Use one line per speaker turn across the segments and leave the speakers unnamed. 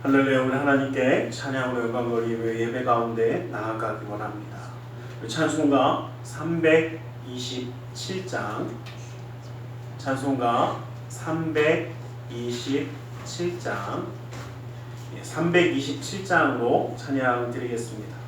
할렐루야. 우리 하나님께 찬양으로 영광 돌리며 예배 가운데 나아가기 원합니다. 찬송가 327장, 찬송가 327장, 327장으로 찬양 드리겠습니다.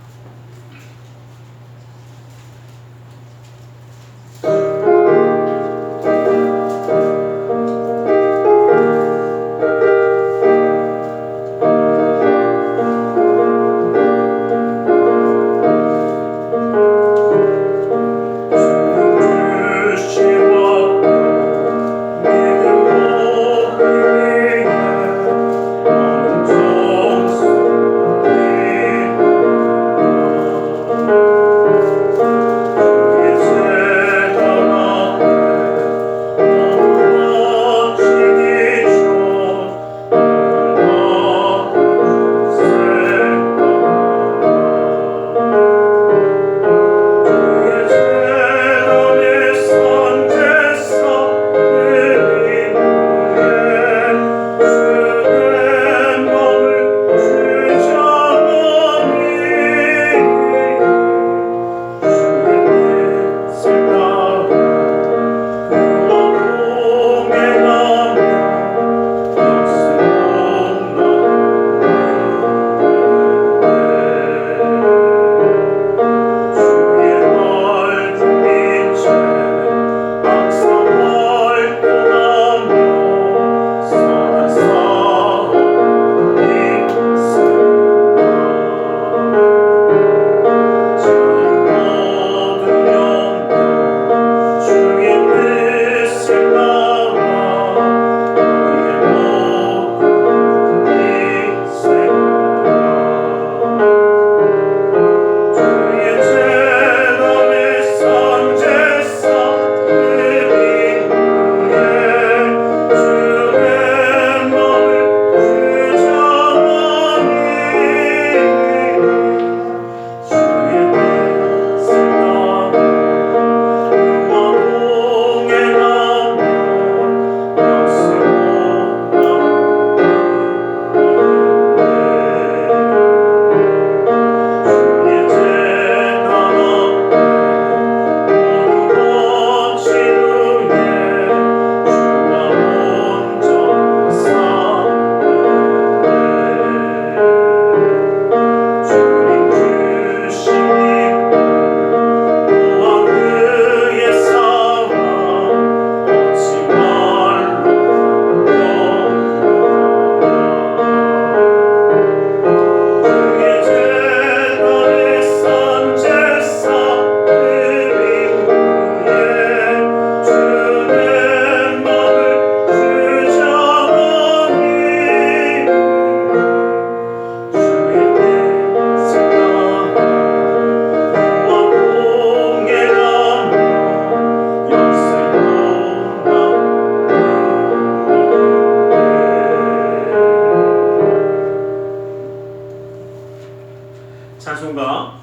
찬송가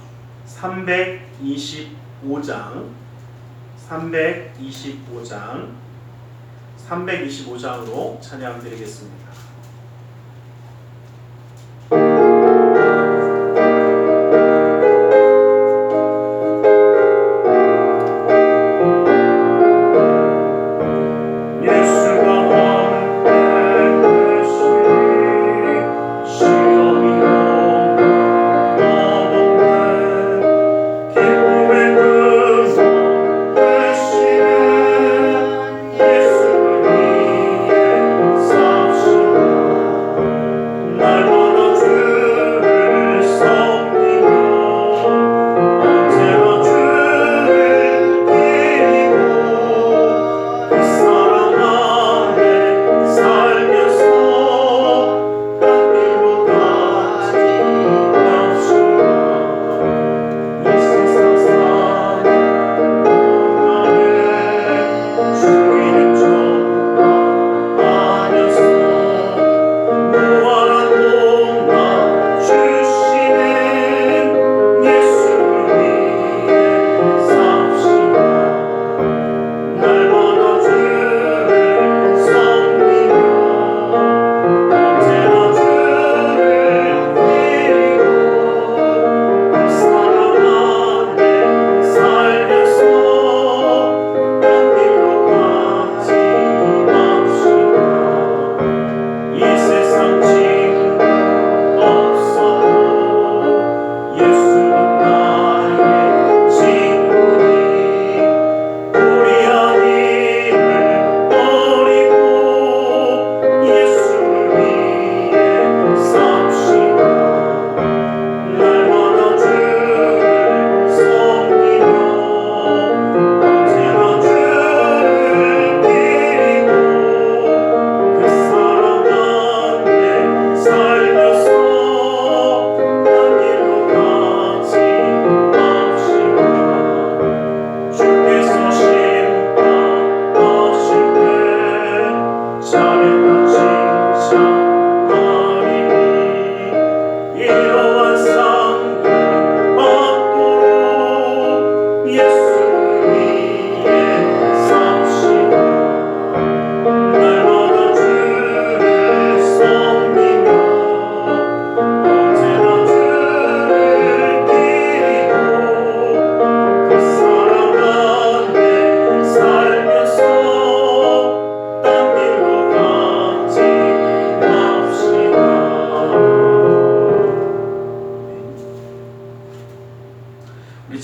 325장으로 찬양 드리겠습니다.
예수 위에 삽시다.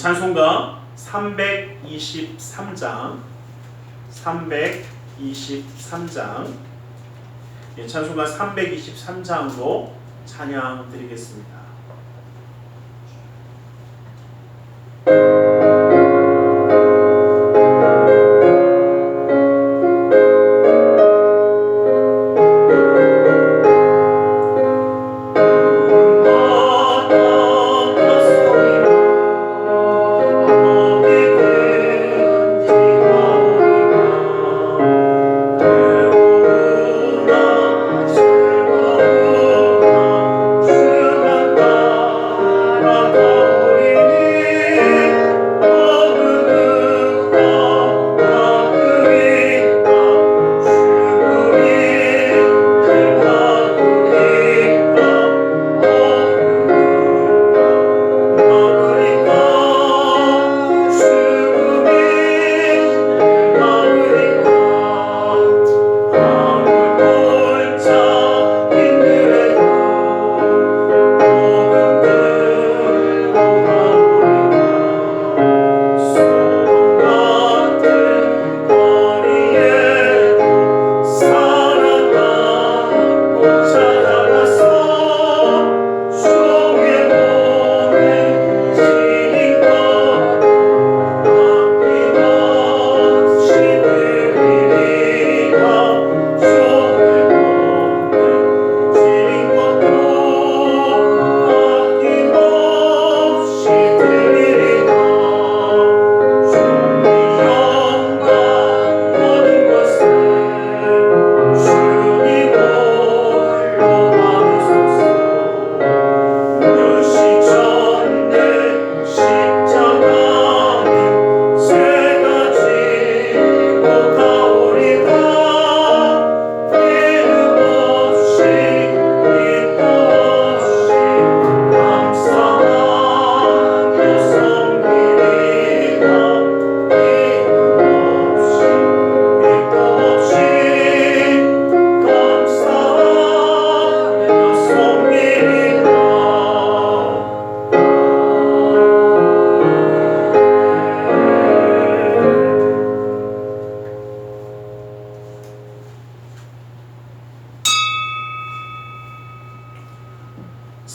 찬송가 323장 찬송가 323장으로 찬양 드리겠습니다.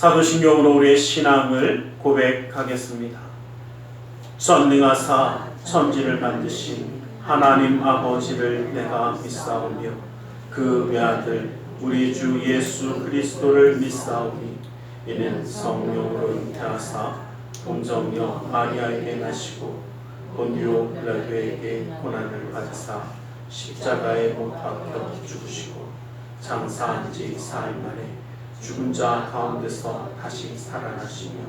사도신경으로 우리의 신앙을 고백하겠습니다. 전능하사 천지를 만드신 하나님 아버지를 내가 믿사오며 그 외아들 우리 주 예수 그리스도를 믿사오니 이는 성령으로 잉태하사 동정녀 마리아에게 나시고 본디오 빌라도에게 고난을 받으사 십자가에 못 박혀 죽으시고 장사한 지 4일 만에 죽은 자 가운데서 다시 살아나시며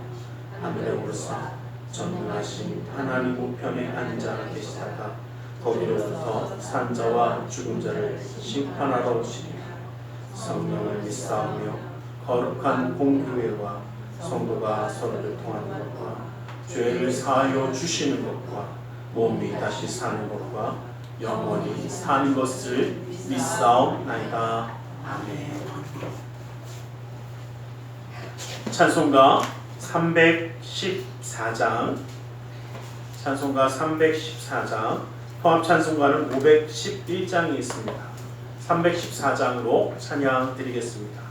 하늘에 오르사 전능하신 하나님 우편에 앉아 계시다가 거기로부터 산자와 죽은 자를 심판하러 오시리라. 성령을 믿사오며 거룩한 공교회와 성도가 서로를 통하는 것과 죄를 사하여 주시는 것과 몸이 다시 사는 것과 영원히 사는 것을 믿사옵나이다. 아멘. 찬송가 314장 포함 찬송가는 511장이 있습니다. 314장으로 찬양 드리겠습니다.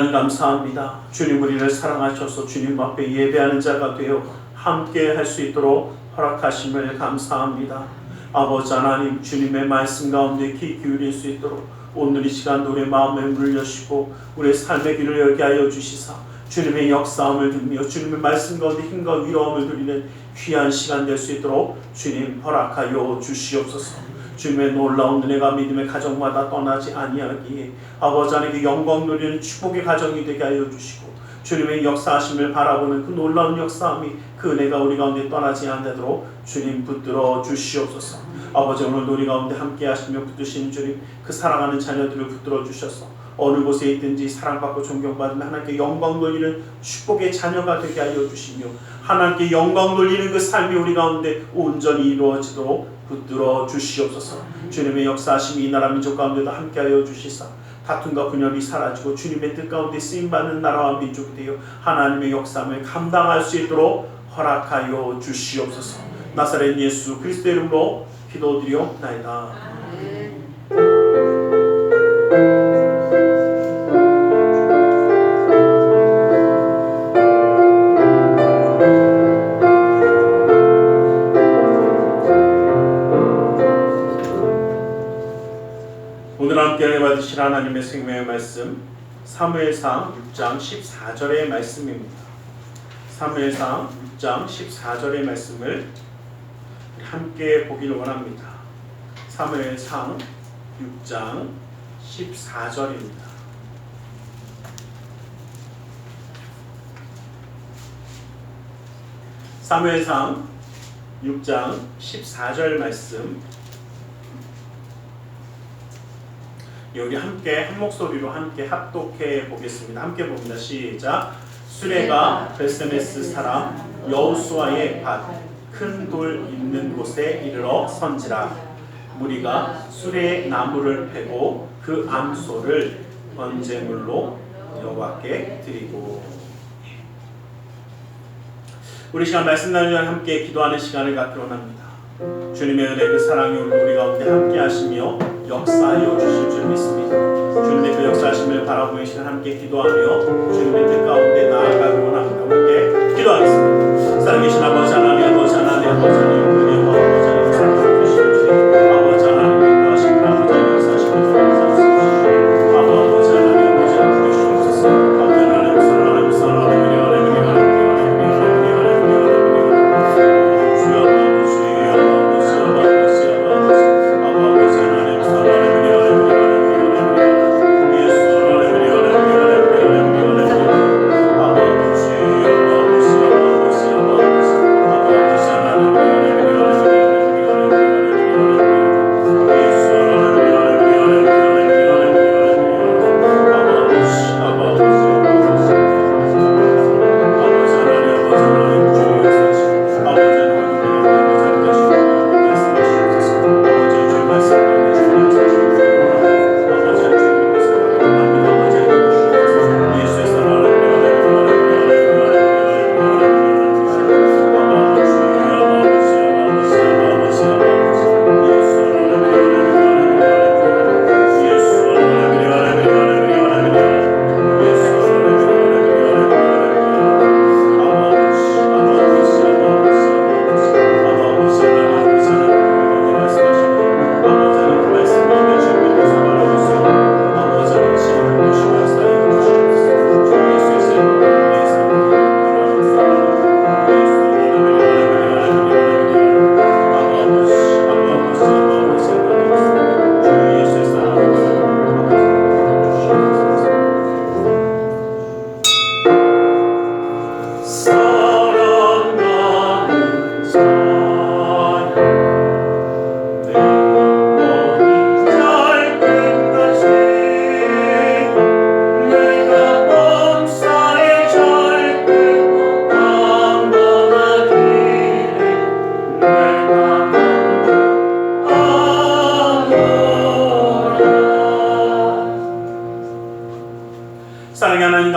하나님 감사합니다. 주님 우리를 사랑하셔서 주님 앞에 예배하는 자가 되어 함께 할 수 있도록 허락하심을 감사합니다. 아버지 하나님, 주님의 말씀 가운데 귀 기울일 수 있도록 오늘 이 시간 우리의 마음에 문을 여시고 우리의 삶의 길을 열게 하여 주시사 주님의 역사함을 듣며 주님의 말씀 가운데 힘과 위로함을 누리는 귀한 시간 될 수 있도록 주님 허락하여 주시옵소서. 주님의 놀라운 은혜가 믿음의 가정마다 떠나지 아니하기에 아버지 하나님께 영광 누리는 축복의 가정이 되게 하여 주시고 주님의 역사하심을 바라보는 그 놀라운 역사함이 그 은혜가 우리 가운데 떠나지 않도록 주님 붙들어 주시옵소서. 아버지 오늘 우리 가운데 함께 하시며 붙드시는 주님, 그 사랑하는 자녀들을 붙들어 주셔서 어느 곳에 있든지 사랑받고 존경받으며 하나님께 영광 돌리는 축복의 자녀가 되게 하여 주시며 하나님께 영광 돌리는 그 삶이 우리 가운데 온전히 이루어지도록 붙들어 주시옵소서. 주님의 역사하심이 이 나라 민족 가운데도 함께하여 주시사 다툼과 분열이 사라지고 주님의 뜻 가운데 쓰임받는 나라와 민족이 되어 하나님의 역사함을 감당할 수 있도록 허락하여 주시옵소서. 나사렛 예수 그리스도의 이름으로 기도드리옵나이다. 오늘 함께 받으실 하나님의 생명의 말씀 사무엘상 6장 14절의 말씀입니다. 사무엘상 6장 14절의 말씀을 함께 보기를 원합니다. 사무엘상 6장 14절입니다. 사무엘상 6장 14절 말씀 여기 함께 한 목소리로 함께 합독해 보겠습니다. 함께 봅니다. 시작. 수레가 베스메스 사람 여호수아의 밭 큰 돌 있는 곳에 이르러 선지라. 무리가 수레의 나무를 패고 그 암소를 번제물로 여호와께 드리고. 우리 시간 말씀 나누며 함께 기도하는 시간을 갖기로 합니다. 주님의 은혜 그 사랑이 우리 가운데 함께 하시며 역사하여 주실 줄 믿습니다. 주님의 그 역사하심을 바라보는 시간 함께 기도하며 주님의 뜻 가운데 나아가기 원합니다. 함께 기도하겠습니다. 살아계신 아버지 하나님, 아버지 하나님, 아버지 하나님, 은혜와 아버지 하나님 사랑을 주시옵소서. 아버지 하나님 인도하시고 아버지 하나님 역사하시고 주시옵소서. 아버지 하나님, 아버지 하나님 주시옵소서. 아버지 하나님 사랑하는 사랑하는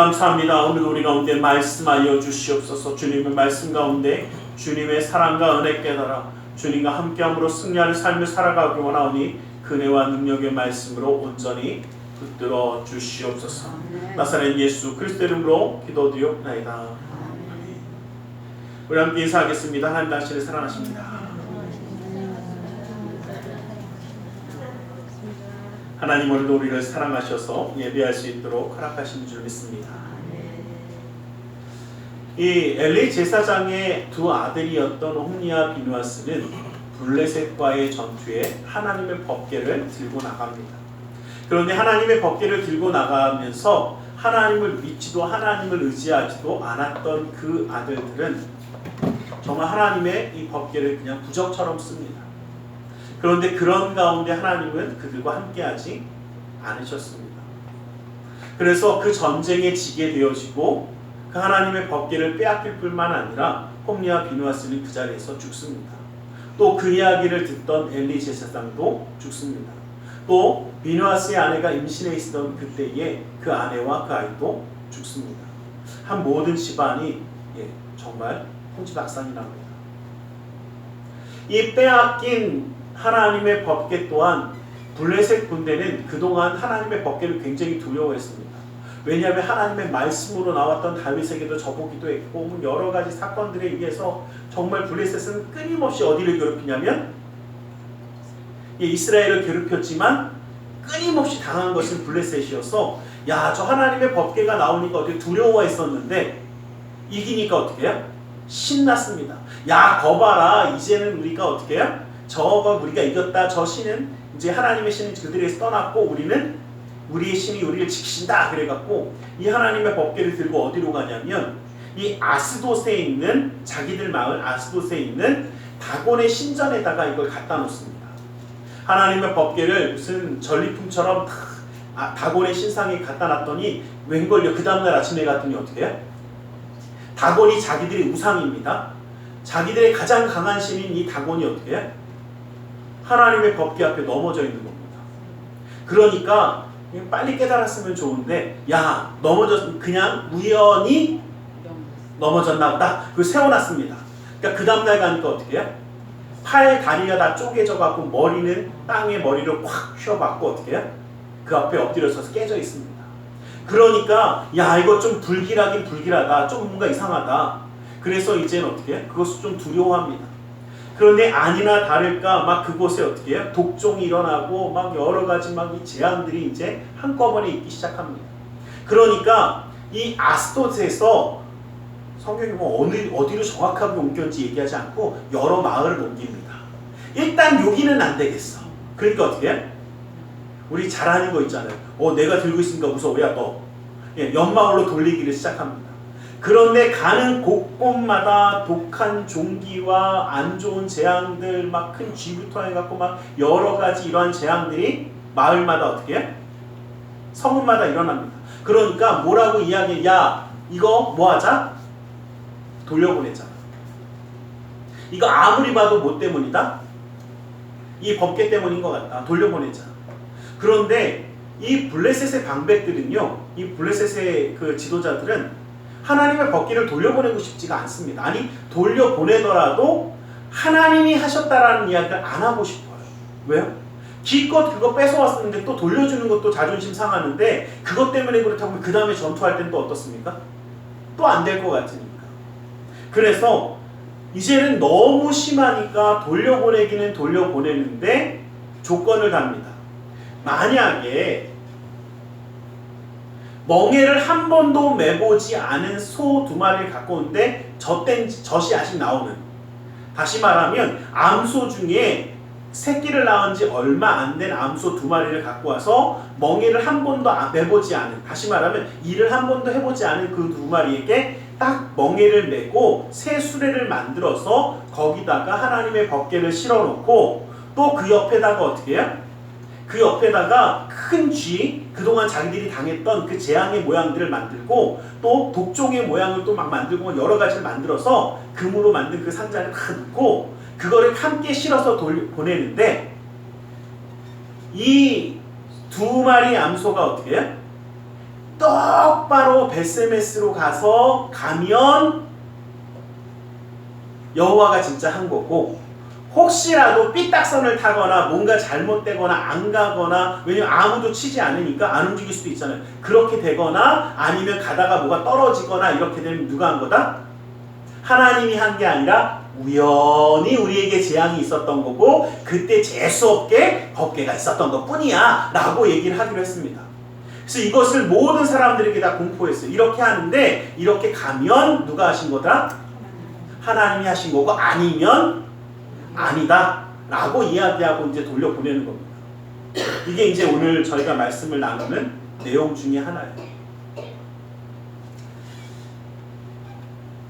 감사합니다. 오늘 우리 가운데 말씀하여 주시옵소서. 주님의 말씀 가운데 주님의 사랑과 은혜 깨달아 주님과 함께함으로 승리하는 삶을 살아가기 원하오니 그 은혜와 능력의 말씀으로 온전히 붙들어 주시옵소서. 나사렛 예수 그리스도 이름으로 기도드리옵나이다. 아멘. 우리 함께 인사하겠습니다. 하나님 당신을 사랑하십니다. 하나님 오늘도 우리를 사랑하셔서 예배할 수 있도록 허락하신 줄 믿습니다. 이 엘리 제사장의 두 아들이었던 홈리와 비누아스는 블레셋과의 전투에 하나님의 법궤를 들고 나갑니다. 그런데 하나님의 법궤를 들고 나가면서 하나님을 믿지도 하나님을 의지하지도 않았던 그 아들들은 정말 하나님의 이 법궤를 그냥 부적처럼 씁니다. 그런데 그런 가운데 하나님은 그들과 함께하지 않으셨습니다. 그래서 그 전쟁에 지게 되어지고 그 하나님의 법궤를 빼앗길 뿐만 아니라 홈리와 비누아스는 그 자리에서 죽습니다. 또 그 이야기를 듣던 엘리 제사장도 죽습니다. 또 비누아스의 아내가 임신해 있었던 그때에 그 아내와 그 아이도 죽습니다. 한 모든 집안이 정말 혼지박산이랍니다. 이 빼앗긴 하나님의 법궤 또한 블레셋 군대는 그동안 하나님의 법궤를 굉장히 두려워했습니다. 왜냐하면 하나님의 말씀으로 나왔던 다윗에게도 저보기도 했고 여러 가지 사건들에 의해서 정말 블레셋은 끊임없이 어디를 괴롭히냐면 이스라엘을 괴롭혔지만 끊임없이 당한 것은 블레셋이어서 야, 저 하나님의 법궤가 나오니까 어떻게 두려워했었는데 이기니까 어떻게 해요? 신났습니다. 야, 거봐라, 이제는 우리가 어떻게 해요? 저거 우리가 이겼다. 저 신은 이제 하나님의 신은 그들에게서 떠났고 우리는 우리의 신이 우리를 지키신다. 그래갖고 이 하나님의 법궤를 들고 어디로 가냐면 이 아스돗에 있는 자기들 마을 아스돗에 있는 다곤의 신전에다가 이걸 갖다 놓습니다. 하나님의 법궤를 무슨 전리품처럼 다곤의 신상에 갖다 놨더니 웬걸요? 그 다음날 아침에 갔더니 어떻게 해요? 다곤이 자기들의 우상입니다. 자기들의 가장 강한 신인 이 다곤이 어떻게 해요? 하나님의 법궤 앞에 넘어져 있는 겁니다. 그러니까 빨리 깨달았으면 좋은데 야, 그냥 우연히 넘어졌나 보다. 그걸 세워놨습니다. 그러니까 그 다음날 가니까 어떻게 해요? 팔, 다리가 다 쪼개져 갖고 머리는 땅에 머리를 확 휘어박고 어떻게 해요? 그 앞에 엎드려 서서 깨져 있습니다. 그러니까 야, 이거 좀 불길하긴 불길하다. 좀 뭔가 이상하다. 그래서 이제는 어떻게 해요? 그것을 좀 두려워합니다. 그런데 아니나 다를까 막 그곳에 어떻게 해요? 독종이 일어나고 막 여러 가지 막 이 재앙들이 이제 한꺼번에 있기 시작합니다. 그러니까 이 아스돗에서 성경이 어디로 정확하게 옮겼는지 얘기하지 않고 여러 마을을 옮깁니다. 일단 여기는 안 되겠어. 그러니까 어떻게 해? 우리 잘하는 거 있잖아요. 내가 들고 있으니까 무서워. 야, 너. 옆마을로 돌리기를 시작합니다. 그런데 가는 곳곳마다 독한 종기와 안 좋은 재앙들, 막 큰 쥐부터 해갖고 막 여러 가지 이러한 재앙들이 마을마다 어떻게 해? 성읍마다 일어납니다. 그러니까 뭐라고 이야기해? 야, 이거 뭐 하자? 돌려보내자. 이거 아무리 봐도 뭐 때문이다? 이 법궤 때문인 것 같다. 돌려보내자. 그런데 이 블레셋의 방백들은요, 이 블레셋의 그 지도자들은 하나님의 법궤를 돌려보내고 싶지가 않습니다. 아니, 돌려보내더라도 하나님이 하셨다라는 이야기를 안 하고 싶어요. 왜요? 기껏 그거 뺏어왔었는데 또 돌려주는 것도 자존심 상하는데 그것 때문에 그렇다고 그 다음에 전투할 때는 또 어떻습니까? 또 안 될 것 같으니까. 그래서 이제는 너무 심하니까 돌려보내기는 돌려보내는데 조건을 답니다. 만약에 멍에를 한 번도 매보지 않은 소 2마리를 갖고 오는데 젖이 아직 나오는, 다시 말하면 암소 중에 새끼를 낳은 지 얼마 안 된 암소 2마리를 갖고 와서 멍에를 한 번도 매보지 않은, 다시 말하면 일을 한 번도 해보지 않은 그 2마리에게 딱 멍에를 메고 새 수레를 만들어서 거기다가 하나님의 법궤를 실어놓고 또 그 옆에다가 어떻게 해요? 그 옆에다가 큰 쥐, 그동안 자기들이 당했던 그 재앙의 모양들을 만들고 또 독종의 모양을 또 막 만들고 여러 가지를 만들어서 금으로 만든 그 상자를 다 넣고 그거를 함께 실어서 보내는데 이 2마리 암소가 어떻게 해요? 똑바로 베세메스로 가면 여호와가 진짜 한 거고 혹시라도 삐딱선을 타거나 뭔가 잘못되거나 안 가거나, 왜냐면 아무도 치지 않으니까 안 움직일 수도 있잖아요. 그렇게 되거나 아니면 가다가 뭐가 떨어지거나 이렇게 되면 누가 한 거다? 하나님이 한 게 아니라 우연히 우리에게 재앙이 있었던 거고 그때 재수없게 법궤가 있었던 것 뿐이야 라고 얘기를 하기로 했습니다. 그래서 이것을 모든 사람들에게 다 공포했어요. 이렇게 하는데 이렇게 가면 누가 하신 거다? 하나님이 하신 거고 아니면 아니다 라고 이야기하고 이제 돌려보내는 겁니다. 이게 이제 오늘 저희가 말씀을 나누는 내용 중에 하나예요.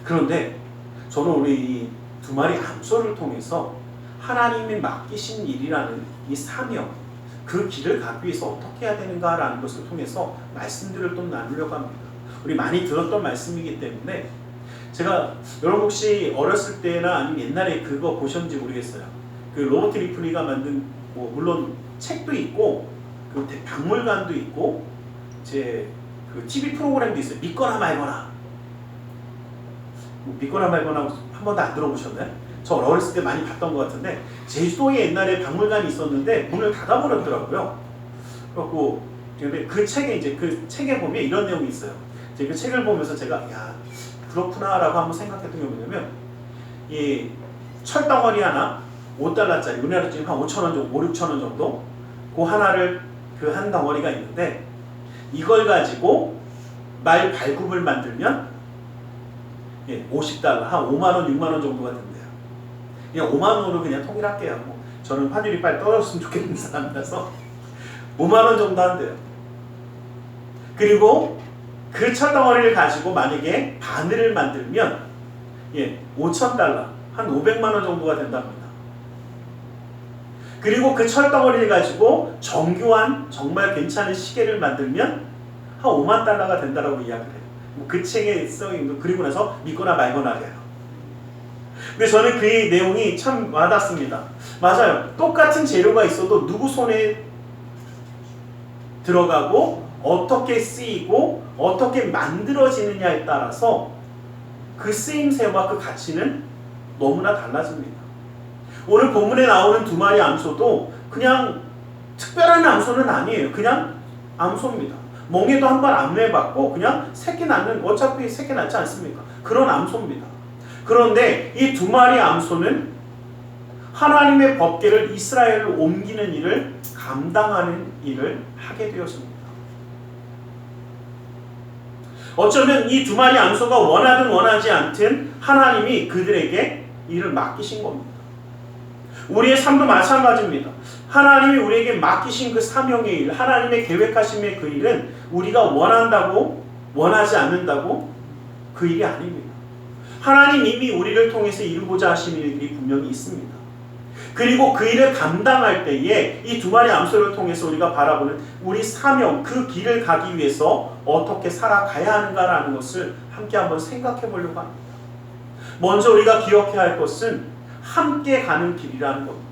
그런데 저는 우리 이 두 마리 암소를 통해서 하나님이 맡기신 일이라는 이 사명, 그 길을 가기 위해서 어떻게 해야 되는가라는 것을 통해서 말씀들을 좀 나누려고 합니다. 우리 많이 들었던 말씀이기 때문에 제가 여러분 혹시 어렸을 때나 아니면 옛날에 그거 보셨는지 모르겠어요. 그 로버트 리플리가 만든 뭐 물론 책도 있고 그 박물관도 있고 제 그 TV 프로그램도 있어요. 믿거나 말거나. 믿거나 말거나 한 번도 안 들어보셨나요? 저 어렸을 때 많이 봤던 것 같은데 제주도에 옛날에 박물관이 있었는데 문을 닫아버렸더라고요. 그래갖고 근데 그 책에 보면 이런 내용이 있어요. 그 책을 보면서 제가 야 그렇구나라고 한번 생각했던 게 뭐냐면 이 철덩어리 하나 5달러짜리 우리나라 지금 한 5,000원 정도 5, 6,000원 정도 그 하나를 그 한 덩어리가 있는데 이걸 가지고 말 발굽을 만들면 50달러 한 5만원 6만원 정도가 된대요. 그냥 5만원으로 그냥 통일할게요. 뭐 저는 환율이 빨리 떨어졌으면 좋겠는 사람이라서 5만원 정도 한대요. 그리고 그 철덩어리를 가지고 만약에 바늘을 만들면 5,000달러 한 500만원 정도가 된답니다. 그리고 그 철덩어리를 가지고 정교한 정말 괜찮은 시계를 만들면 한 5만 달러가 된다라고 이야기를 해요. 그 책에 써있는 그리고 나서 믿거나 말거나 해요. 근데 저는 그 내용이 참 와닿습니다. 맞아요. 똑같은 재료가 있어도 누구 손에 들어가고 어떻게 쓰이고 어떻게 만들어지느냐에 따라서 그 쓰임새와 그 가치는 너무나 달라집니다. 오늘 본문에 나오는 두 마리 암소도 그냥 특별한 암소는 아니에요. 그냥 암소입니다. 멍에도 한 번 안 매봤고 그냥 새끼 낳는, 어차피 새끼 낳지 않습니까? 그런 암소입니다. 그런데 이 두 마리 암소는 하나님의 법궤를 이스라엘로 옮기는 일을 감당하는 일을 하게 되었습니다. 어쩌면 이 두 마리 암소가 원하든 원하지 않든 하나님이 그들에게 일을 맡기신 겁니다. 우리의 삶도 마찬가지입니다. 하나님이 우리에게 맡기신 그 사명의 일, 하나님의 계획하심의 그 일은 우리가 원한다고 원하지 않는다고 그 일이 아닙니다. 하나님 이미 우리를 통해서 이루고자 하시는 일들이 분명히 있습니다. 그리고 그 일을 감당할 때에 이 두 마리 암소를 통해서 우리가 바라보는 우리 사명, 그 길을 가기 위해서 어떻게 살아가야 하는가라는 것을 함께 한번 생각해 보려고 합니다. 먼저 우리가 기억해야 할 것은 함께 가는 길이라는 겁니다.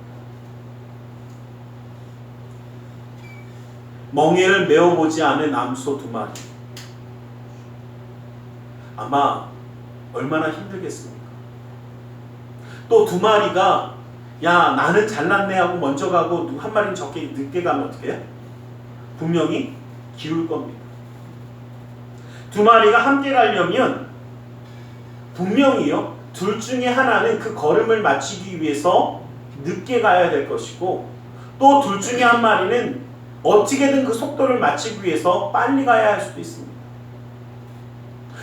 멍에를 메어보지 않은 암소 두 마리. 아마 얼마나 힘들겠습니까? 또 두 마리가 야 나는 잘났네 하고 먼저 가고 한 마리는 적게 늦게 가면 어떻게 해요? 분명히 기울 겁니다. 두 마리가 함께 가려면 분명히요. 둘 중에 하나는 그 걸음을 마치기 위해서 늦게 가야 될 것이고 또 둘 중에 한 마리는 어떻게든 그 속도를 맞추기 위해서 빨리 가야 할 수도 있습니다.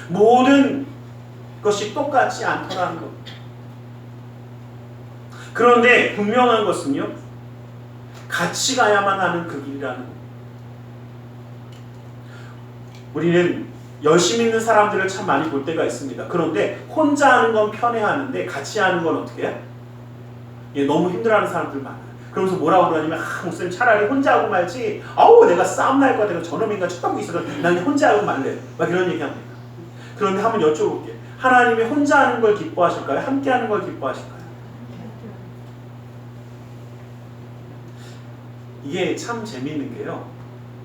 모든 것이 똑같지 않더라는 겁니다. 그런데 분명한 것은요. 같이 가야만 하는 그 길이라는 겁니다. 우리는 열심히 있는 사람들을 참 많이 볼 때가 있습니다. 그런데 혼자 하는 건 편해하는데 같이 하는 건 어떻게 해요? 너무 힘들어하는 사람들 많아요. 그러면서 뭐라고 그러냐면 목사님 차라리 혼자 하고 말지 아우 내가 싸움 날 것 같아 저놈인가 쳐다보고 있어서 난 혼자 하고 말래 막 이런 얘기합니다. 그런데 한번 여쭤볼게요. 하나님이 혼자 하는 걸 기뻐하실까요? 함께 하는 걸 기뻐하실까요? 이게 참 재미있는 게요.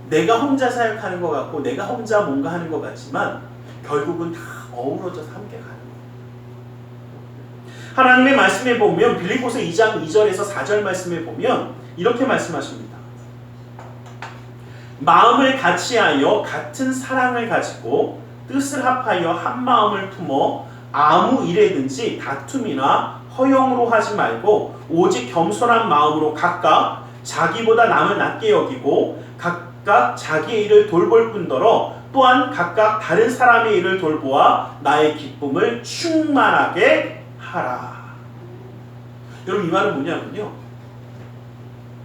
내가 혼자 사역하는 것 같고 내가 혼자 뭔가 하는 것 같지만 결국은 다 어우러져서 함께 가는 거예요. 하나님의 말씀에 보면 빌립보서 2장 2절에서 4절 말씀에 보면 이렇게 말씀하십니다. 마음을 같이하여 같은 사랑을 가지고 뜻을 합하여 한 마음을 품어 아무 일에든지 다툼이나 허용으로 하지 말고 오직 겸손한 마음으로 각각 자기보다 남을 낮게 여기고 각각 자기의 일을 돌볼 뿐더러 또한 각각 다른 사람의 일을 돌보아 나의 기쁨을 충만하게 하라. 여러분 이 말은 뭐냐면요,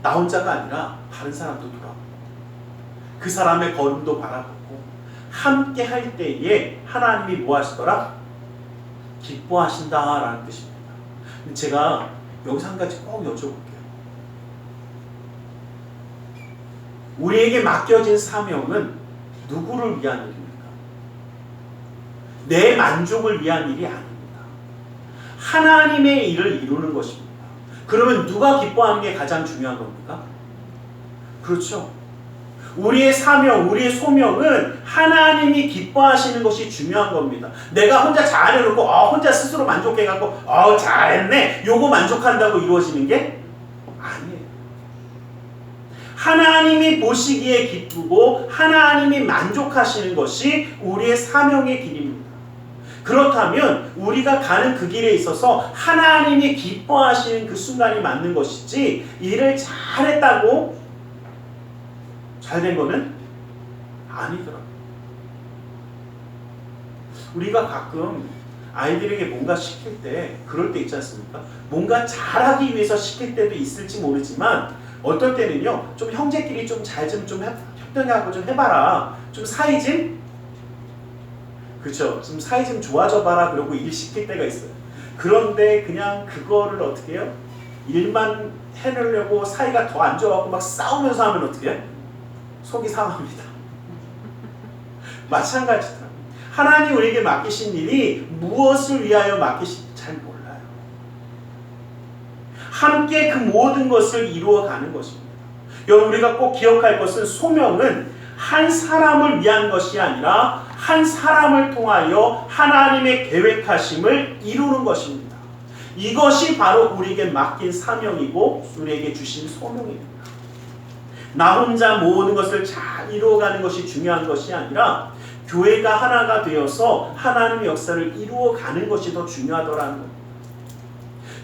나 혼자가 아니라 다른 사람도 돌아보고 그 사람의 걸음도 바라보고 함께 할 때에 하나님이 뭐 하시더라? 기뻐하신다라는 뜻입니다. 제가 여기서 한 가지 꼭 여쭤볼게요. 우리에게 맡겨진 사명은 누구를 위한 일입니까? 내 만족을 위한 일이 아닙니다. 하나님의 일을 이루는 것입니다. 그러면 누가 기뻐하는 게 가장 중요한 겁니까? 그렇죠. 우리의 사명, 우리의 소명은 하나님이 기뻐하시는 것이 중요한 겁니다. 내가 혼자 잘해놓고 혼자 스스로 만족해갖고 잘했네 요거 만족한다고 이루어지는 게 아니에요. 하나님이 보시기에 기쁘고 하나님이 만족하시는 것이 우리의 사명의 길입니다. 그렇다면 우리가 가는 그 길에 있어서 하나님이 기뻐하시는 그 순간이 맞는 것이지 일을 잘했다고 잘된 거는 아니더라고요. 우리가 가끔 아이들에게 뭔가 시킬 때 그럴 때 있지 않습니까? 뭔가 잘하기 위해서 시킬 때도 있을지 모르지만 어떨 때는요, 좀 형제끼리 좀 잘 좀 협동하고 좀 해봐라. 좀 사이 좀, 그쵸? 좀 사이 좀 좋아져 봐라. 그러고 일 시킬 때가 있어요. 그런데 그냥 그거를 어떻게 해요? 일만 해내려고 사이가 더 안 좋아갖고 막 싸우면서 하면 어떻게 해요? 속이 상합니다. 마찬가지더라고요. 하나님 우리에게 맡기신 일이 무엇을 위하여 맡기신지 잘 몰라요. 함께 그 모든 것을 이루어가는 것입니다. 여러분 우리가 꼭 기억할 것은 소명은 한 사람을 위한 것이 아니라 한 사람을 통하여 하나님의 계획하심을 이루는 것입니다. 이것이 바로 우리에게 맡긴 사명이고 우리에게 주신 소명입니다. 나 혼자 모든 것을 잘 이루어가는 것이 중요한 것이 아니라 교회가 하나가 되어서 하나님의 역사를 이루어가는 것이 더 중요하더라는 겁니다.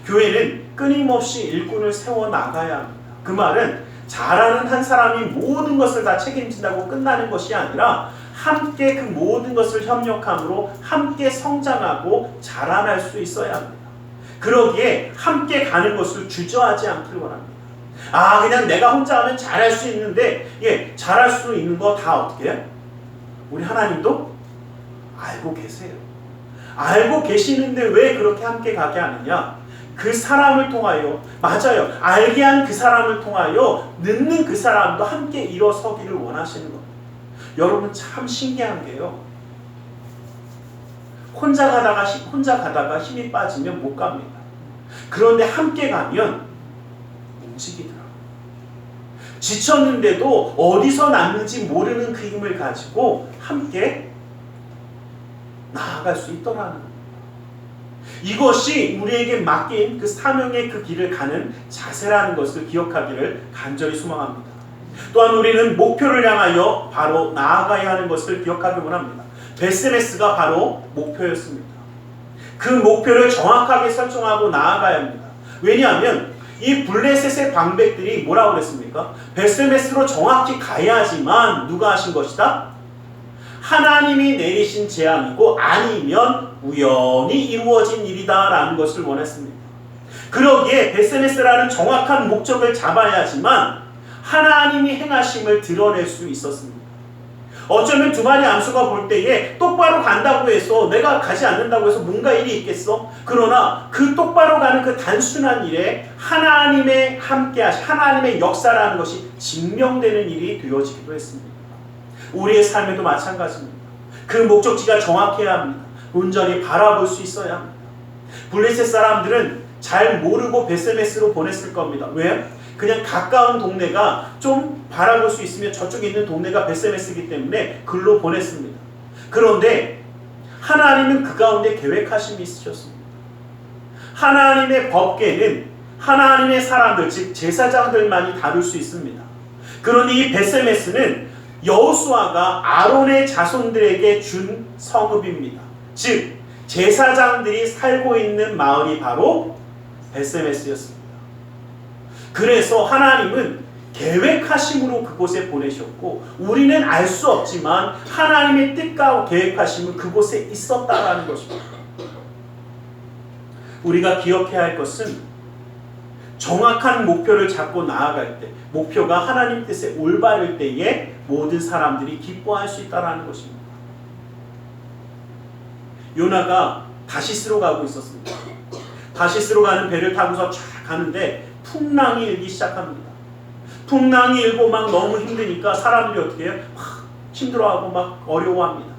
교회는 끊임없이 일꾼을 세워나가야 합니다. 그 말은 잘하는 한 사람이 모든 것을 다 책임진다고 끝나는 것이 아니라 함께 그 모든 것을 협력함으로 함께 성장하고 자라날 수 있어야 합니다. 그러기에 함께 가는 것을 주저하지 않기를 원합니다. 그냥 내가 혼자 하면 잘할 수 있는데, 잘할 수 있는 거 다 어떻게 해요? 우리 하나님도 알고 계세요. 알고 계시는데 왜 그렇게 함께 가게 하느냐? 그 사람을 통하여, 맞아요. 알게 한 그 사람을 통하여 늦는 그 사람도 함께 일어서기를 원하시는 겁니다. 여러분 참 신기한 게요. 혼자 가다가 힘이 빠지면 못 갑니다. 그런데 함께 가면 움직이더라고요. 지쳤는데도 어디서 났는지 모르는 그 힘을 가지고 함께 나아갈 수 있더라는 겁니다. 이것이 우리에게 맡긴 그 사명의 그 길을 가는 자세라는 것을 기억하기를 간절히 소망합니다. 또한 우리는 목표를 향하여 바로 나아가야 하는 것을 기억하기 원합니다. 베스메스가 바로 목표였습니다. 그 목표를 정확하게 설정하고 나아가야 합니다. 왜냐하면 이 블레셋의 방백들이 뭐라고 그랬습니까? 베스메스로 정확히 가야지만 누가 하신 것이다? 하나님이 내리신 재앙이고 아니면 우연히 이루어진 일이다 라는 것을 원했습니다. 그러기에 베스메스라는 정확한 목적을 잡아야지만 하나님이 행하심을 드러낼 수 있었습니다. 어쩌면 두 마리 암수가 볼 때에 똑바로 간다고 해서 내가 가지 않는다고 해서 뭔가 일이 있겠어? 그러나 그 똑바로 가는 그 단순한 일에 하나님의 함께하심, 하나님의 역사라는 것이 증명되는 일이 되어지기도 했습니다. 우리의 삶에도 마찬가지입니다. 그 목적지가 정확해야 합니다. 온전히 바라볼 수 있어야 합니다. 블레셋 사람들은 잘 모르고 베스메스로 보냈을 겁니다. 왜? 그냥 가까운 동네가 좀 바라볼 수 있으면 저쪽에 있는 동네가 베스메스이기 때문에 글로 보냈습니다. 그런데 하나님은 그 가운데 계획하심이 있으셨습니다. 하나님의 법궤는 하나님의 사람들, 즉 제사장들만이 다룰 수 있습니다. 그런데 이 벳세메스는 여호수아가 아론의 자손들에게 준 성읍입니다. 즉 제사장들이 살고 있는 마을이 바로 벳세메스였습니다. 그래서 하나님은 계획하심으로 그곳에 보내셨고, 우리는 알 수 없지만 하나님의 뜻과 계획하심은 그곳에 있었다라는 것입니다. 우리가 기억해야 할 것은 정확한 목표를 잡고 나아갈 때, 목표가 하나님 뜻에 올바를 때에 모든 사람들이 기뻐할 수 있다는 것입니다. 요나가 다시스로 가고 있었습니다. 다시스로 가는 배를 타고서 쫙 가는데 풍랑이 일기 시작합니다. 풍랑이 일고 막 너무 힘드니까 사람들이 어떻게 해요? 막 힘들어하고 막 어려워합니다.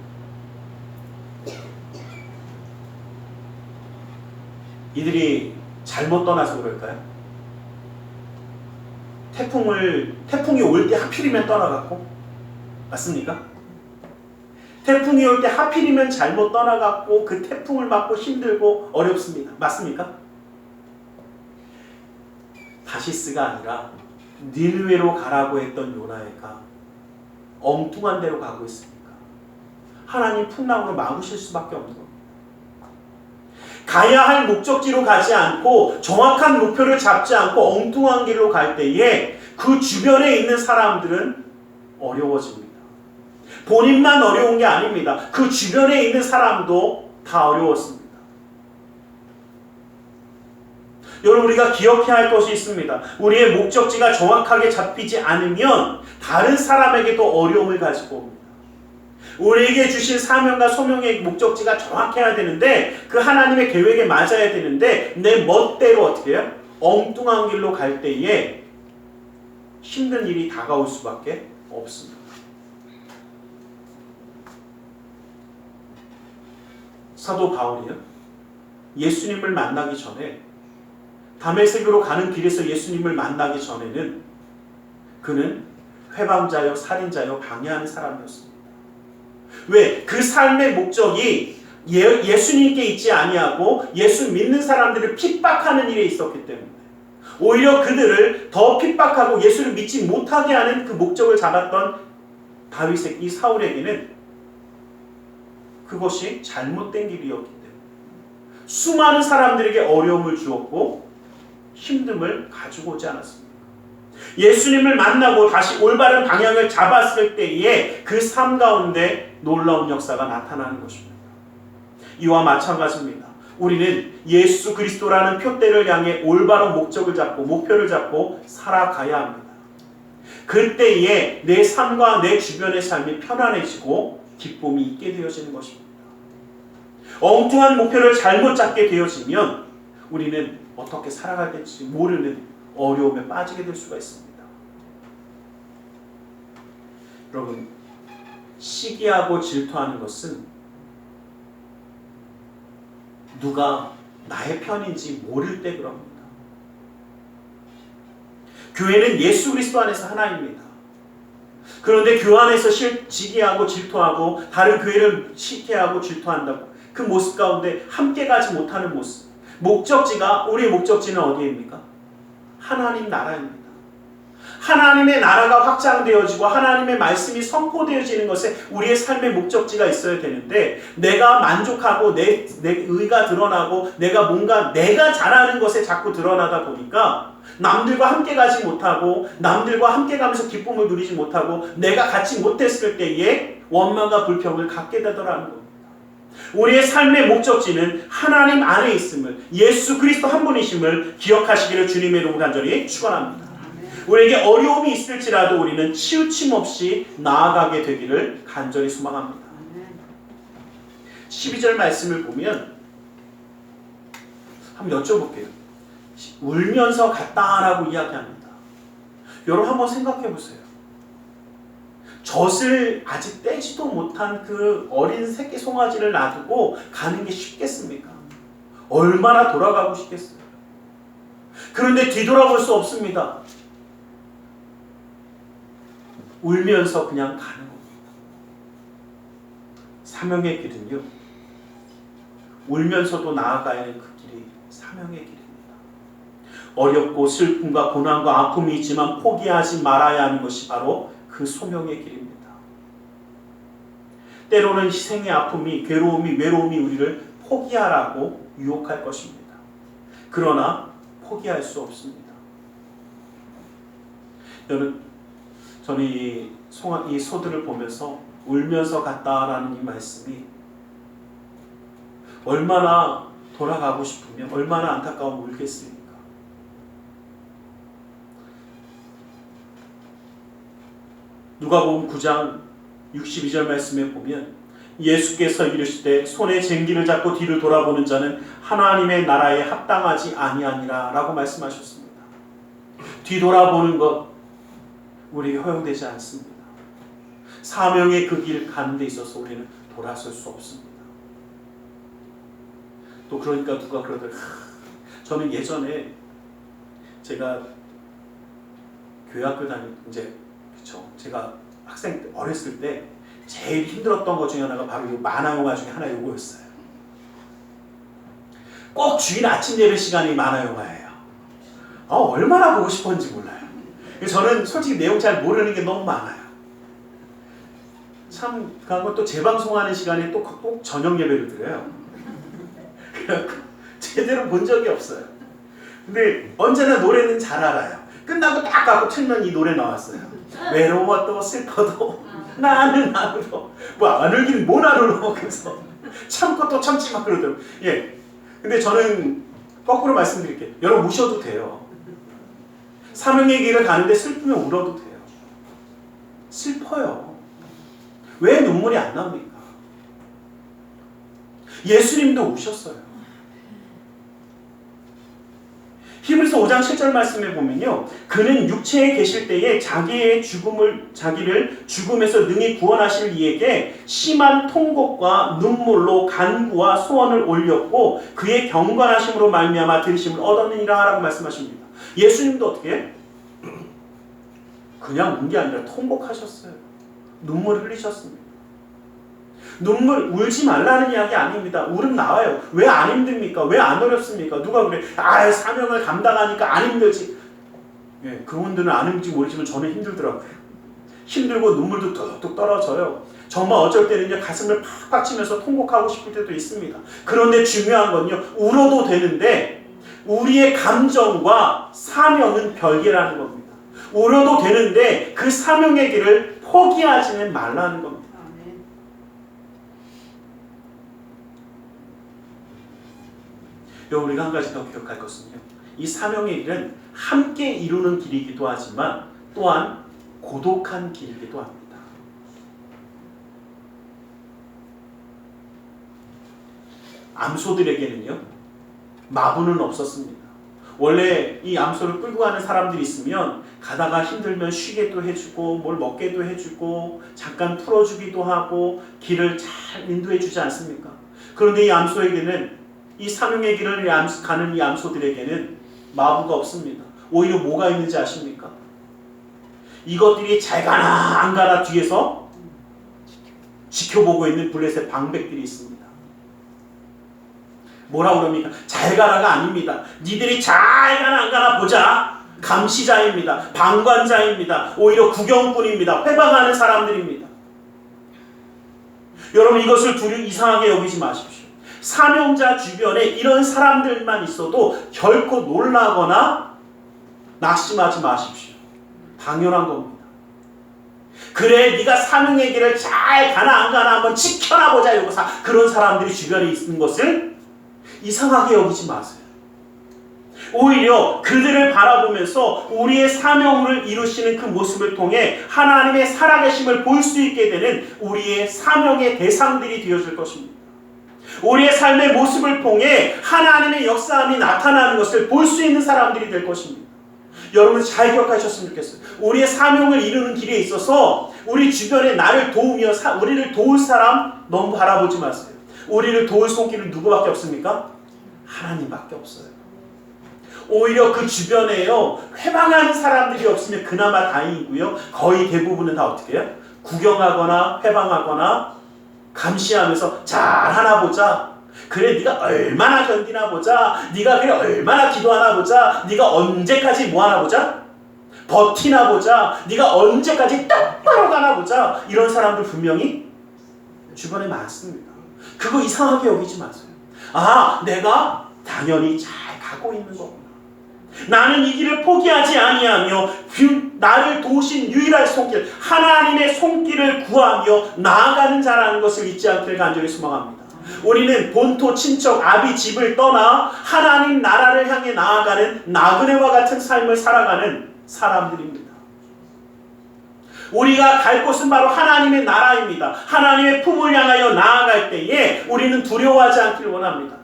이들이 잘못 떠나서 그럴까요? 태풍이 올 때 하필이면 떠나갔고, 맞습니까? 태풍이 올 때 하필이면 잘못 떠나갔고 그 태풍을 맞고 힘들고 어렵습니다. 맞습니까? 다시스가 아니라 니느웨로 가라고 했던 요나가 엉뚱한 데로 가고 있습니까? 하나님 풍랑으로 막으실 수밖에 없는 겁니다. 가야 할 목적지로 가지 않고 정확한 목표를 잡지 않고 엉뚱한 길로 갈 때에 그 주변에 있는 사람들은 어려워집니다. 본인만 어려운 게 아닙니다. 그 주변에 있는 사람도 다 어려웠습니다. 여러분, 우리가 기억해야 할 것이 있습니다. 우리의 목적지가 정확하게 잡히지 않으면 다른 사람에게도 어려움을 가지고 옵니다. 우리에게 주신 사명과 소명의 목적지가 정확해야 되는데, 그 하나님의 계획에 맞아야 되는데 내 멋대로 어떻게 해요? 엉뚱한 길로 갈 때에 힘든 일이 다가올 수밖에 없습니다. 사도 바울이요, 예수님을 만나기 전에, 다메섹으로 가는 길에서 예수님을 만나기 전에는 그는 회방자요 살인자요 방해하는 사람이었습니다. 왜? 그 삶의 목적이 예수님께 있지 아니하고 예수 믿는 사람들을 핍박하는 일에 있었기 때문에, 오히려 그들을 더 핍박하고 예수를 믿지 못하게 하는 그 목적을 잡았던 다윗의 이 사울에게는 그것이 잘못된 길이었기 때문에 수많은 사람들에게 어려움을 주었고 힘듦을 가지고 오지 않았습니다. 예수님을 만나고 다시 올바른 방향을 잡았을 때에 그 삶 가운데 놀라운 역사가 나타나는 것입니다. 이와 마찬가지입니다. 우리는 예수 그리스도라는 표대를 향해 올바른 목적을 잡고 목표를 잡고 살아가야 합니다. 그때에 내 삶과 내 주변의 삶이 편안해지고 기쁨이 있게 되어지는 것입니다. 엉뚱한 목표를 잘못 잡게 되어지면 우리는 어떻게 살아가야 될지 모르는 어려움에 빠지게 될 수가 있습니다. 여러분, 시기하고 질투하는 것은 누가 나의 편인지 모를 때 그럽니다. 교회는 예수 그리스도 안에서 하나입니다. 그런데 교 안에서 시기하고 질투하고 다른 교회를 시기하고 질투한다고 그 모습 가운데 함께 가지 못하는 모습, 우리의 목적지는 어디입니까? 하나님 나라입니다. 하나님의 나라가 확장되어지고 하나님의 말씀이 선포되어지는 것에 우리의 삶의 목적지가 있어야 되는데, 내가 만족하고 내 의가 드러나고 내가 잘하는 것에 자꾸 드러나다 보니까 남들과 함께 가지 못하고 남들과 함께 가면서 기쁨을 누리지 못하고 내가 갖지 못했을 때에 원망과 불평을 갖게 되더라는 겁니다. 우리의 삶의 목적지는 하나님 안에 있음을, 예수 그리스도 한 분이심을 기억하시기를 주님의 이름으로 간절히 축원합니다. 우리에게 어려움이 있을지라도 우리는 치우침 없이 나아가게 되기를 간절히 소망합니다. 12절 말씀을 보면 한번 여쭤볼게요. 울면서 갔다라고 이야기합니다. 여러분 한번 생각해 보세요. 젖을 아직 떼지도 못한 그 어린 새끼 송아지를 놔두고 가는 게 쉽겠습니까? 얼마나 돌아가고 싶겠어요. 그런데 뒤돌아볼 수 없습니다. 울면서 그냥 가는 겁니다. 사명의 길은요, 울면서도 나아가야 하는 그 길이 사명의 길입니다. 어렵고 슬픔과 고난과 아픔이 있지만 포기하지 말아야 하는 것이 바로 그 소명의 길입니다. 때로는 희생의 아픔이, 괴로움이, 외로움이 우리를 포기하라고 유혹할 것입니다. 그러나 포기할 수 없습니다. 여러분, 저는 이 소들을 보면서 울면서 갔다라는 이 말씀이 얼마나 돌아가고 싶으면 얼마나 안타까워 울겠습니까? 누가복음 9장 62절 말씀에 보면 예수께서 이르시되 손에 쟁기를 잡고 뒤를 돌아보는 자는 하나님의 나라에 합당하지 아니하니라 라고 말씀하셨습니다. 뒤돌아보는 것 우리에게 허용되지 않습니다. 사명의 그 길 가는 데 있어서 우리는 돌아설 수 없습니다. 또 그러니까 누가 그러더라고요. 저는 예전에 제가 교회학교 그쵸? 제가 학생 때 어렸을 때 제일 힘들었던 것 중에 하나가 바로 이 만화 영화 중에 하나 요거였어요. 꼭 주일 아침 예배 시간이 만화 영화예요. 얼마나 보고 싶었는지 몰라요. 저는 솔직히 내용 잘 모르는 게 너무 많아요. 참 그하고 또 재방송하는 시간에 꼭 저녁 예배를 드려요. 그래갖고 제대로 본 적이 없어요. 근데 언제나 노래는 잘 알아요. 끝나고 딱 가고 틀면 이 노래 나왔어요. 외로워도 슬퍼도 나는 안 울어. 안 울긴 못 안 울어. 그래서 참고 또 참지 막 그러더라고요. 예. 근데 저는 거꾸로 말씀드릴게요. 여러분 우셔도 돼요. 사명의 길을 가는데 슬프면 울어도 돼요. 슬퍼요. 왜 눈물이 안 나옵니까? 예수님도 우셨어요. 히브리서 5장 7절 말씀에 보면요, 그는 육체에 계실 때에 자기를 죽음에서 능히 구원하실 이에게 심한 통곡과 눈물로 간구와 소원을 올렸고 그의 경건하심으로 말미암아 들으심을 얻었느니라 라고 말씀하십니다. 예수님도 어떻게? 그냥 운 게 아니라 통곡하셨어요. 눈물을 흘리셨습니다. 눈물 울지 말라는 이야기 아닙니다. 울음 나와요. 왜 안 힘듭니까? 왜 안 어렵습니까? 누가 그래? 사명을 감당하니까 안 힘들지. 예, 그분들은 안 힘들지 모르지만 저는 힘들더라고요. 힘들고 눈물도 뚝뚝 떨어져요. 정말 어쩔 때는요 가슴을 팍팍 치면서 통곡하고 싶을 때도 있습니다. 그런데 중요한 건요, 울어도 되는데 우리의 감정과 사명은 별개라는 겁니다. 울어도 되는데 그 사명의 길을 포기하지는 말라는 겁니다. 우리가 한 가지 더 기억할 것은요, 이 사명의 길은 함께 이루는 길이기도 하지만 또한 고독한 길이기도 합니다. 암소들에게는요 마부는 없었습니다. 원래 이 암소를 끌고 가는 사람들이 있으면 가다가 힘들면 쉬게도 해주고 뭘 먹게도 해주고 잠깐 풀어주기도 하고 길을 잘 인도해 주지 않습니까? 그런데 이 암소에게는, 이 사명의 길을 가는 이 암소들에게는 마부가 없습니다. 오히려 뭐가 있는지 아십니까? 이것들이 잘 가나 안 가나 뒤에서 지켜보고 있는 블레셋 방백들이 있습니다. 뭐라고 그럽니까? 잘 가라가 아닙니다. 니들이 잘 가나 안 가나 보자. 감시자입니다. 방관자입니다. 오히려 구경꾼입니다. 회방하는 사람들입니다. 여러분 이것을 둘이 이상하게 여기지 마십시오. 사명자 주변에 이런 사람들만 있어도 결코 놀라거나 낙심하지 마십시오. 당연한 겁니다. 그래 네가 사명의 길을 잘 가나 안 가나 한번 지켜나 보자. 그런 사람들이 주변에 있는 것을 이상하게 여기지 마세요. 오히려 그들을 바라보면서 우리의 사명을 이루시는 그 모습을 통해 하나님의 살아계심을 볼 수 있게 되는 우리의 사명의 대상들이 되어질 것입니다. 우리의 삶의 모습을 통해 하나님의 역사함이 나타나는 것을 볼 수 있는 사람들이 될 것입니다. 여러분 잘 기억하셨으면 좋겠어요. 우리의 사명을 이루는 길에 있어서 우리 주변에 나를 도우며 우리를 도울 사람 너무 바라보지 마세요. 우리를 도울 손길은 누구밖에 없습니까? 하나님밖에 없어요. 오히려 그 주변에요 회방하는 사람들이 없으면 그나마 다행이고요, 거의 대부분은 다 어떻게 해요? 구경하거나 회방하거나 감시하면서 잘 하나 보자. 그래 네가 얼마나 견디나 보자. 네가 그래 얼마나 기도하나 보자. 네가 언제까지 뭐하나 보자. 버티나 보자. 네가 언제까지 똑바로 가나 보자. 이런 사람들 분명히 주변에 많습니다. 그거 이상하게 여기지 마세요. 아, 내가 당연히 잘 가고 있는 거구나. 나는 이 길을 포기하지 아니하며 나를 도우신 유일한 손길, 하나님의 손길을 구하며 나아가는 자라는 것을 잊지 않기를 간절히 소망합니다. 우리는 본토 친척 아비 집을 떠나 하나님 나라를 향해 나아가는 나그네와 같은 삶을 살아가는 사람들입니다. 우리가 갈 곳은 바로 하나님의 나라입니다. 하나님의 품을 향하여 나아갈 때에 우리는 두려워하지 않기를 원합니다.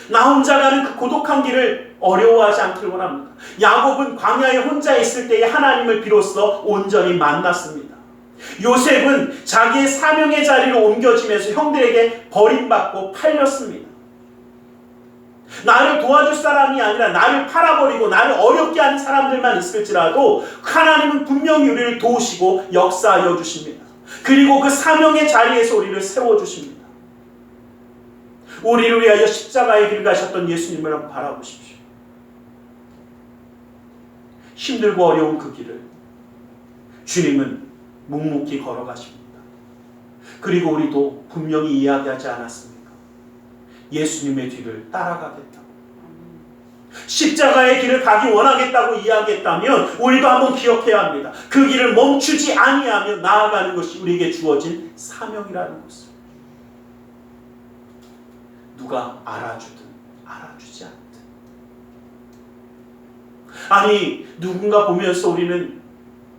나 혼자 가는 그 고독한 길을 어려워하지 않기를 원합니다. 야곱은 광야에 혼자 있을 때에 하나님을 비로소 온전히 만났습니다. 요셉은 자기의 사명의 자리로 옮겨지면서 형들에게 버림받고 팔렸습니다. 나를 도와줄 사람이 아니라 나를 팔아버리고 나를 어렵게 하는 사람들만 있을지라도 하나님은 분명히 우리를 도우시고 역사하여 주십니다. 그리고 그 사명의 자리에서 우리를 세워주십니다. 우리를 위하여 십자가의 길을 가셨던 예수님을 한번 바라보십시오. 힘들고 어려운 그 길을 주님은 묵묵히 걸어가십니다. 그리고 우리도 분명히 이야기하지 않았습니까? 예수님의 뒤를 따라가겠다고. 십자가의 길을 가기 원하겠다고 이야기했다면 우리도 한번 기억해야 합니다. 그 길을 멈추지 아니하며 나아가는 것이 우리에게 주어진 사명이라는 것을. 누가 알아주든 알아주지 않든. 아니 누군가 보면서 우리는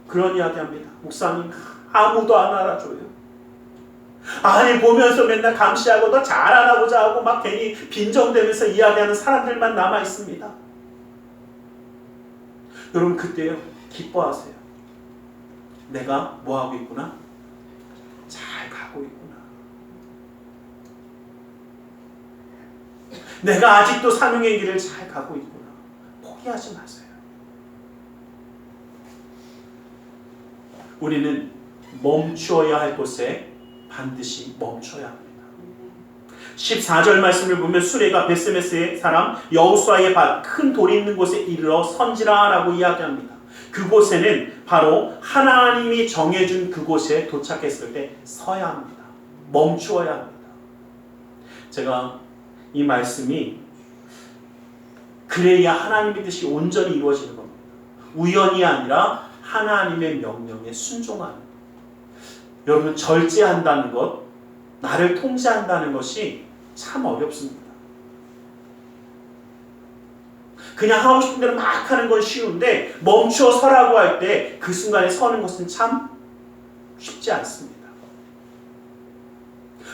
그런 이야기합니다. 목사님 아무도 안 알아줘요. 아니 보면서 맨날 감시하고 너 잘하나 보자 하고 막 괜히 빈정대면서 이야기하는 사람들만 남아 있습니다. 여러분 그때요 기뻐하세요. 내가 뭐하고 있구나? 잘 가고 있구나. 내가 아직도 사명의 길을 잘 가고 있구나. 포기하지 마세요. 우리는 멈추어야 할 곳에 반드시 멈춰야 합니다. 14절 말씀을 보면 수레가 베스메스의 사람 여호수아의 밭 큰 돌이 있는 곳에 이르러 선지라 라고 이야기합니다. 그곳에는 바로 하나님이 정해준 그곳에 도착했을 때 서야 합니다. 멈추어야 합니다. 제가 이 말씀이 그래야 하나님의 뜻이 온전히 이루어지는 겁니다. 우연이 아니라 하나님의 명령에 순종하는. 여러분 절제한다는 것, 나를 통제한다는 것이 참 어렵습니다. 그냥 하고 싶은 대로 막 하는 건 쉬운데 멈추어 서라고 할 때 그 순간에 서는 것은 참 쉽지 않습니다.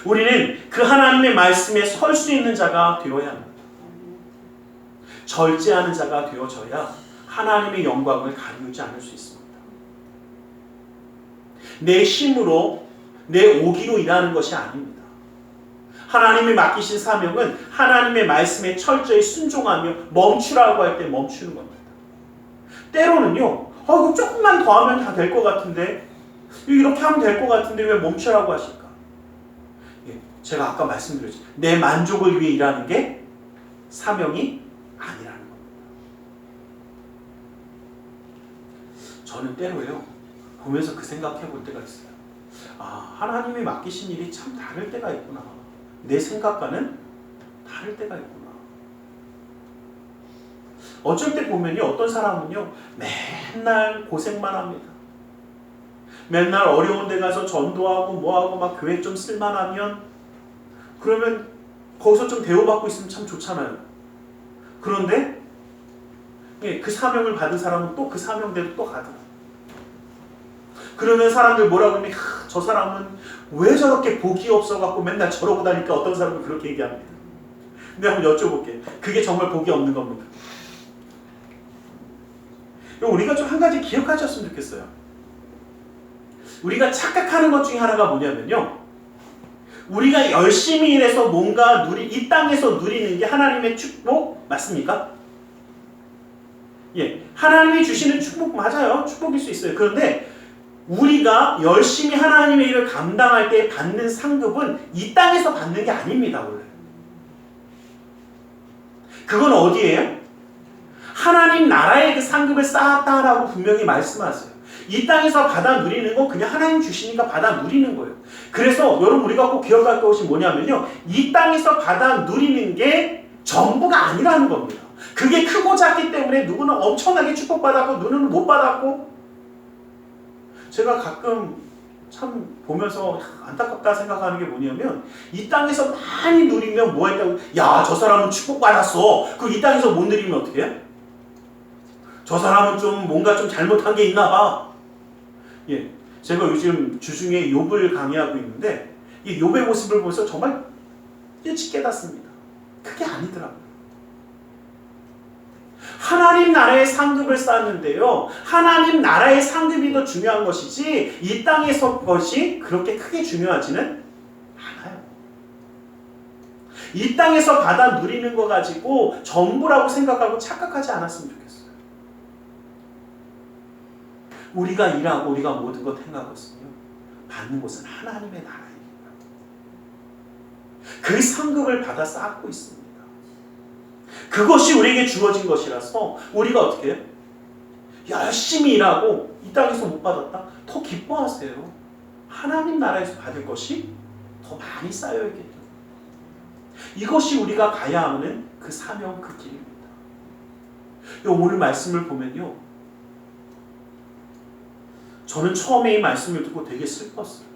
우리는 그 하나님의 말씀에 설 수 있는 자가 되어야 합니다. 절제하는 자가 되어져야 하나님의 영광을 가리우지 않을 수 있습니다. 내 힘으로 내 오기로 일하는 것이 아닙니다. 하나님이 맡기신 사명은 하나님의 말씀에 철저히 순종하며 멈추라고 할 때 멈추는 겁니다. 때로는요, 이거 조금만 더 하면 다 될 것 같은데, 이렇게 하면 될 것 같은데 왜 멈추라고 하실까? 제가 아까 말씀드렸죠. 내 만족을 위해 일하는 게 사명이 아니라는 겁니다. 저는 때로요, 보면서 그 생각해 볼 때가 있어요. 아, 하나님이 맡기신 일이 참 다를 때가 있구나. 내 생각과는 다를 때가 있구나. 어쩔 때 보면요, 어떤 사람은요, 맨날 고생만 합니다. 맨날 어려운 데 가서 전도하고 뭐하고 막 교회 좀 쓸만하면 그러면 거기서 좀 대우받고 있으면 참 좋잖아요. 그런데 그 사명을 받은 사람은 또 그 사명대로 또 가더라. 그러면 사람들 뭐라고 하면 저 사람은 왜 저렇게 복이 없어갖고 맨날 저러고 다니까 어떤 사람은 그렇게 얘기합니다. 근데 한번 여쭤볼게요. 그게 정말 복이 없는 겁니까? 우리가 좀 한 가지 기억하셨으면 좋겠어요. 우리가 착각하는 것 중에 하나가 뭐냐면요, 우리가 열심히 일해서 뭔가 이 땅에서 누리는 게 하나님의 축복 맞습니까? 예, 하나님이 주시는 축복 맞아요. 축복일 수 있어요. 그런데 우리가 열심히 하나님의 일을 감당할 때 받는 상급은 이 땅에서 받는 게 아닙니다. 원래 그건 어디예요? 하나님 나라의 그 상급을 쌓았다라고 분명히 말씀하세요. 이 땅에서 받아 누리는 건 그냥 하나님 주시니까 받아 누리는 거예요. 그래서 여러분 우리가 꼭 기억할 것이 뭐냐면요. 이 땅에서 받아 누리는 게 전부가 아니라는 겁니다. 그게 크고 작기 때문에 누구는 엄청나게 축복받았고 누구는 못 받았고. 제가 가끔 참 보면서 안타깝다 생각하는 게 뭐냐면 이 땅에서 많이 누리면 뭐 했다고, 야, 저 사람은 축복받았어. 그 이 땅에서 못 누리면 어떻게 해? 저 사람은 좀 뭔가 좀 잘못한 게 있나 봐. 예, 제가 요즘 주중에 욥을 강의하고 있는데 이 욥의 모습을 보면서 정말 일찍 깨닫습니다. 그게 아니더라고요. 하나님 나라의 상급을 쌓았는데요. 하나님 나라의 상급이 더 중요한 것이지 이 땅에서 것이 그렇게 크게 중요하지는 않아요. 이 땅에서 받아 누리는 거 가지고 전부라고 생각하고 착각하지 않았으면 좋겠어요. 우리가 일하고 우리가 모든 것 행하고 있으며 받는 곳은 하나님의 나라입니다. 그 상급을 받아 쌓고 있습니다. 그것이 우리에게 주어진 것이라서 우리가 어떻게 해요? 열심히 일하고 이 땅에서 못 받았다? 더 기뻐하세요. 하나님 나라에서 받을 것이 더 많이 쌓여있기 때문에. 이것이 우리가 가야 하는 그 사명, 그 길입니다. 오늘 말씀을 보면요, 저는 처음에 이 말씀을 듣고 되게 슬펐어요.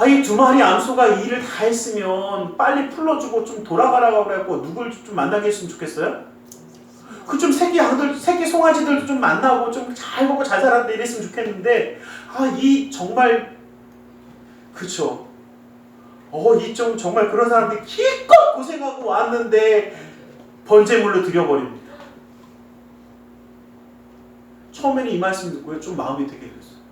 이 두 마리 암소가 이 일을 다 했으면 빨리 풀러주고 좀 돌아가라고 그래갖고 누굴 좀 만나게 했으면 좋겠어요? 그 좀 새끼 양들, 새끼 송아지들도 좀 만나고 좀 잘 먹고 잘 살았는데 이랬으면 좋겠는데, 이 정말, 그쵸. 이 좀 정말 그런 사람들이 기껏 고생하고 왔는데 번제물로 드려버립니다. 처음에는 이 말씀 듣고요, 좀 마음이 되게 됐어요.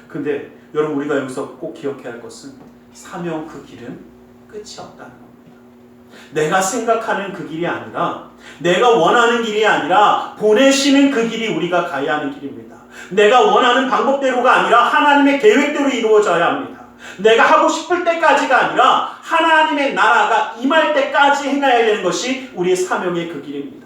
근데 여러분 우리가 여기서 꼭 기억해야 할 것은 사명 그 길은 끝이 없다는 겁니다. 내가 생각하는 그 길이 아니라, 내가 원하는 길이 아니라 보내시는 그 길이 우리가 가야 하는 길입니다. 내가 원하는 방법대로가 아니라 하나님의 계획대로 이루어져야 합니다. 내가 하고 싶을 때까지가 아니라 하나님의 나라가 임할 때까지 행해야 되는 것이 우리의 사명의 그 길입니다.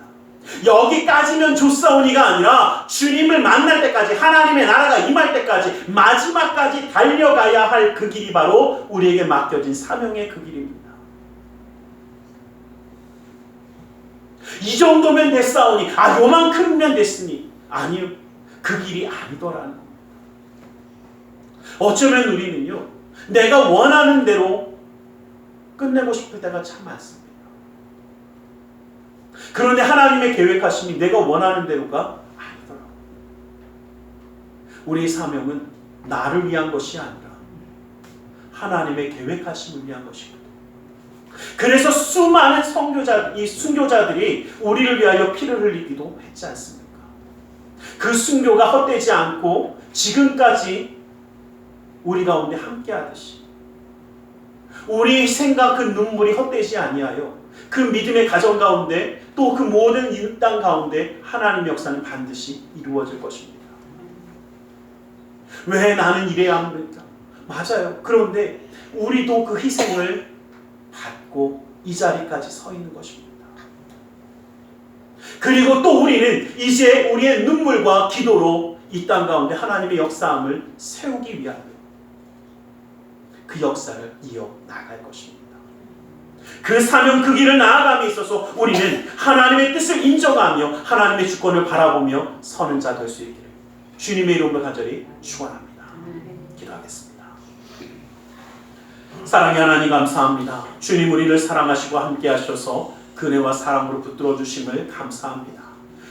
여기까지면 좋사오니가 아니라 주님을 만날 때까지, 하나님의 나라가 임할 때까지, 마지막까지 달려가야 할 그 길이 바로 우리에게 맡겨진 사명의 그 길입니다. 이 정도면 됐사오니, 요만큼면 됐으니, 아니요, 그 길이 아니더라는 겁니다. 어쩌면 우리는요, 내가 원하는 대로 끝내고 싶을 때가 참 많습니다. 그런데 하나님의 계획하심이 내가 원하는 대로가 아니더라고요. 우리의 사명은 나를 위한 것이 아니라 하나님의 계획하심을 위한 것입니다. 그래서 수많은 순교자들이 우리를 위하여 피를 흘리기도 했지 않습니까? 그 순교가 헛되지 않고 지금까지 우리 가운데 함께하듯이 우리 생각 그 눈물이 헛되지 아니하여 그 믿음의 가정 가운데 또 그 모든 이 땅 가운데 하나님의 역사는 반드시 이루어질 것입니다. 왜 나는 이래야 합니까? 맞아요. 그런데 우리도 그 희생을 받고 이 자리까지 서 있는 것입니다. 그리고 또 우리는 이제 우리의 눈물과 기도로 이 땅 가운데 하나님의 역사함을 세우기 위하여 그 역사를 이어나갈 것입니다. 그 사명 그 길을 나아감에 있어서 우리는 하나님의 뜻을 인정하며 하나님의 주권을 바라보며 서는 자 될 수 있기를 주님의 이름으로 간절히 축원합니다. 기도하겠습니다. 사랑의 하나님 감사합니다. 주님 우리를 사랑하시고 함께 하셔서 그네와 사랑으로 붙들어 주심을 감사합니다.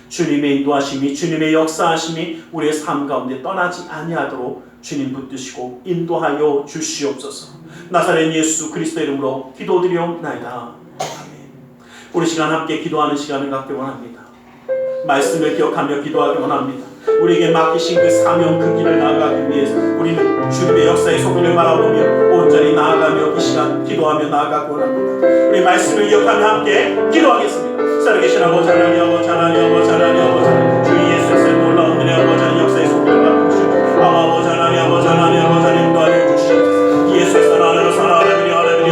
주님의 인도하심이, 주님의 역사하심이 우리의 삶 가운데 떠나지 아니하도록 주님 붙드시고 인도하여 주시옵소서. 나사렛 예수 그리스도 이름으로 기도드리옵나이다. 아멘. 우리 시간 함께 기도하는 시간을 갖기 원합니다. 말씀을 기억하며 기도하기 원합니다. 우리에게 맡기신 그 사명 그 길을 나아가기 위해서 우리는 주님의 역사의 소비를 바라보며 온전히 나아가며 이 시간 기도하며 나아가기 원합니다. 우리 말씀을 기억하며 함께 기도하겠습니다. 살아계신 아버지 하나님, 아버지 하나님, 아버지 하나님, 아버지 하나님, 주 예수의 놀라운 은혜 아버지 하나님 역사의 소비를 바라보시고 아버지 하나님, 아버지 하나님, 아버지 하나님 인도하여 주시옵소서. 예수의 사랑으로 살아가느니 하나님이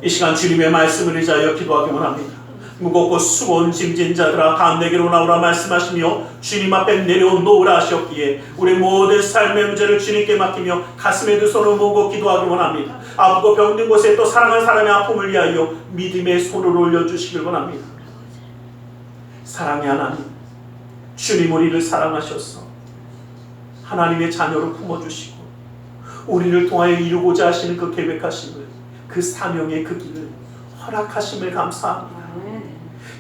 이 시간 주님의 말씀을 의지하여 기도하기 원합니다. 무겁고 수고온 짐진 자들아 다 내게로 나오라 말씀하시며 주님 앞에 내려놓으라 하셨기에 우리 모든 삶의 문제를 주님께 맡기며 가슴에 두 손을 모으고 기도하기 원합니다. 아프고 병든 곳에 또 사랑하는 사람의 아픔을 위하여 믿음의 손을 올려주시길 원합니다. 사랑의 하나님, 주님 우리를 사랑하셔서 하나님의 자녀로 품어주시고 우리를 통하여 이루고자 하시는 그 계획하심을, 그 사명의 그 길을 허락하심을 감사합니다.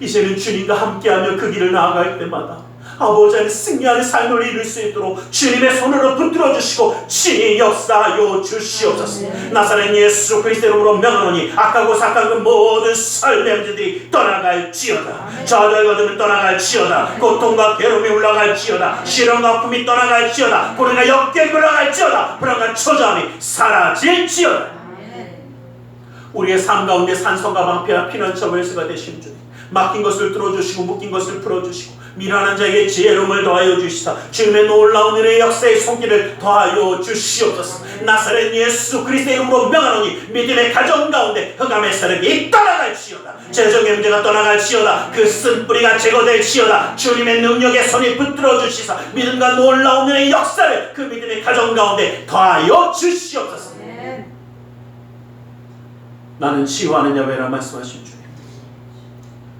이제는 주님과 함께하며 그 길을 나아갈 때마다 아버지 승리하는 삶을 이룰 수 있도록 주님의 손으로 붙들어 주시고 친히 역사하여 주시옵소서. 나사렛 예수 그리스도 이름으로 명하노니 악하고 삭한 그 모든 삶의 문제들이 떠나갈지어다. 좌절거둠이 떠나갈지어다. 고통과 괴로움이 올라갈지어다. 시련과 아픔이 떠나갈지어다. 고난과 역경이 올라갈지어다. 불안과 초조함이 사라질지어다. 우리의 삶 가운데 산성과 방패와 피난처 열쇠가 되신 주님, 막힌 것을 뚫어주시고 묶인 것을 풀어주시고 미련한 자에게 지혜로움을 더하여 주시사 주님의 놀라운 은혜의 역사의 손길을 더하여 주시옵소서. 나사렛 예수 그리스도의 이름으로 명하노니 믿음의 가정 가운데 흑암의 세력이 떠나갈지어다. 재정의 문제가 떠나갈지어다. 그 쓴뿌리가 제거될지어다. 주님의 능력의 손이 붙들어 주시사 믿음과 놀라운 은혜의 역사를 그 믿음의 가정 가운데 더하여 주시옵소서. 나는 치유하는 야훼라 말씀하신 주님,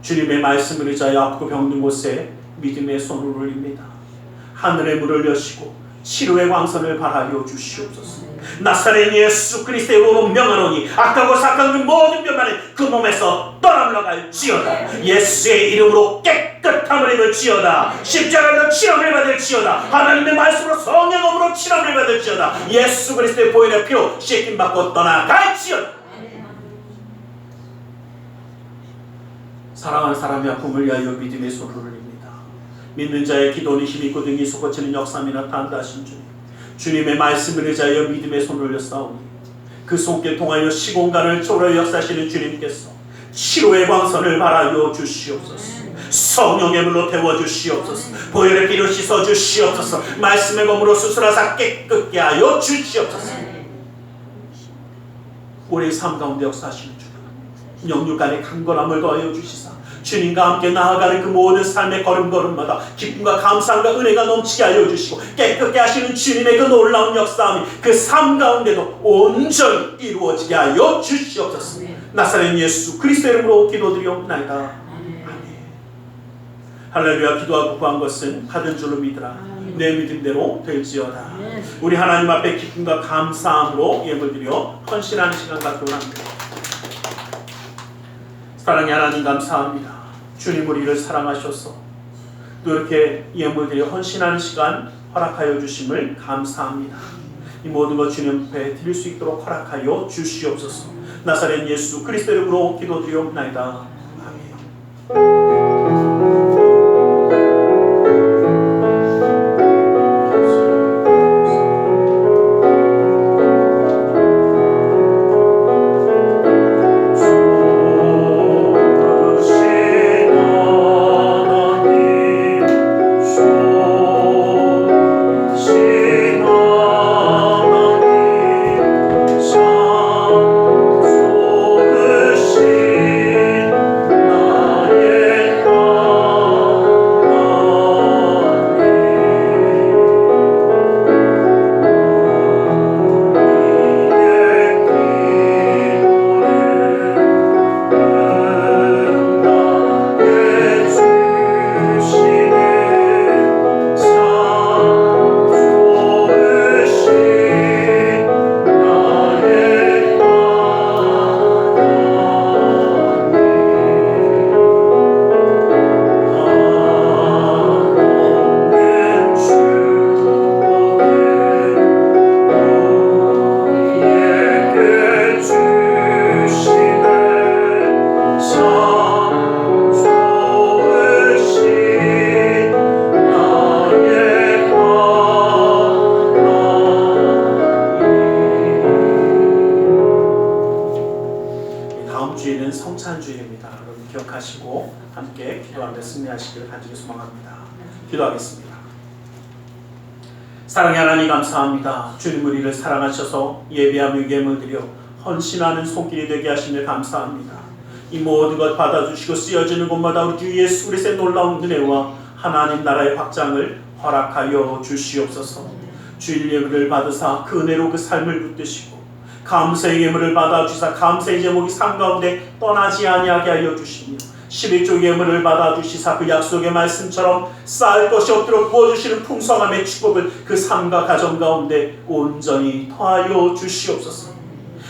주님의 말씀을 의지하여 아프고 병든 곳에 믿음의 손을 올립니다. 하늘의 문을 여시고 치료의 광선을 발하여 주시옵소서. 나사렛 예수 그리스도의 이름으로 명하노니 악하고 삭한 그 모든 변만이 그 몸에서 떠나갈지어다. 예수의 이름으로 깨끗함을 입을지어다. 십자가로 치료를 받을지어다. 하나님의 말씀으로 성령으로 치료를 받을지어다. 예수 그리스도의 보혈의 피로 씻김받고 떠나갈지어다. 사랑하는 사람의 아픔을 위하여 믿음의 손을 올립니다. 믿는 자의 기도는 힘이 있고 등이 솟구치는 역사함이 나타난다 하신 주님, 주님의 말씀을 의지하여 믿음의 손을 올렸사오니 그 손길 통하여 시공간을 초월하여 역사하시는 주님께서 치료의 광선을 발하여 주시옵소서. 성령의 물로 태워주시옵소서. 보혈의 피로 씻어주시옵소서. 말씀의 검으로 수술하사 깨끗게 하여 주시옵소서. 우리의 삶 가운데 역사하시는 주님, 영육간의 강건함을 더하여 주시사 주님과 함께 나아가는 그 모든 삶의 걸음걸음마다 기쁨과 감사함과 은혜가 넘치게 하여 주시고 깨끗게 하시는 주님의 그 놀라운 역사함이 그 삶 가운데도 온전히 이루어지게 하여 주시옵소서. 나사렛 예수 그리스도 이름으로 기도드리옵나이다. 아멘. 할렐루야. 기도하고 구한 것은 받은 줄로 믿으라. 내 믿음대로 될지어다. 우리 하나님 앞에 기쁨과 감사함으로 예물 드려 헌신하는 시간 갖기로 합니다. 사랑의 하나님 감사합니다. 주님 우리를 사랑하셔서 또 이렇게 예물 드려 헌신하는 시간 허락하여 주심을 감사합니다. 이 모든 것 주님 앞에 드릴 수 있도록 허락하여 주시옵소서. 나사렛 예수 그리스도 이름으로 기도드리옵나이다. 성찬주일입니다. 여러분 기억하시고 함께 기도하며 승리하시기를 간절히 소망합니다. 기도하겠습니다. 사랑의 하나님 감사합니다. 주님 우리를 사랑하셔서 예배하며 예물 드려 헌신하는 손길이 되게 하심을 감사합니다. 이 모든 것 받아주시고 쓰여지는 곳마다 우리 주 예수 그리스도의 놀라운 은혜와 하나님 나라의 확장을 허락하여 주시옵소서. 주일 예물을 받으사 그 은혜로 그 삶을 붙드시고 감사의 예물을 받아주사 감사의 제목이 삶 가운데 떠나지 아니하게 하여 주시며 11조 예물을 받아주시사 그 약속의 말씀처럼 쌓을 것이 없도록 부어주시는 풍성함의 축복을 그 삶과 가정 가운데 온전히 더하여 주시옵소서.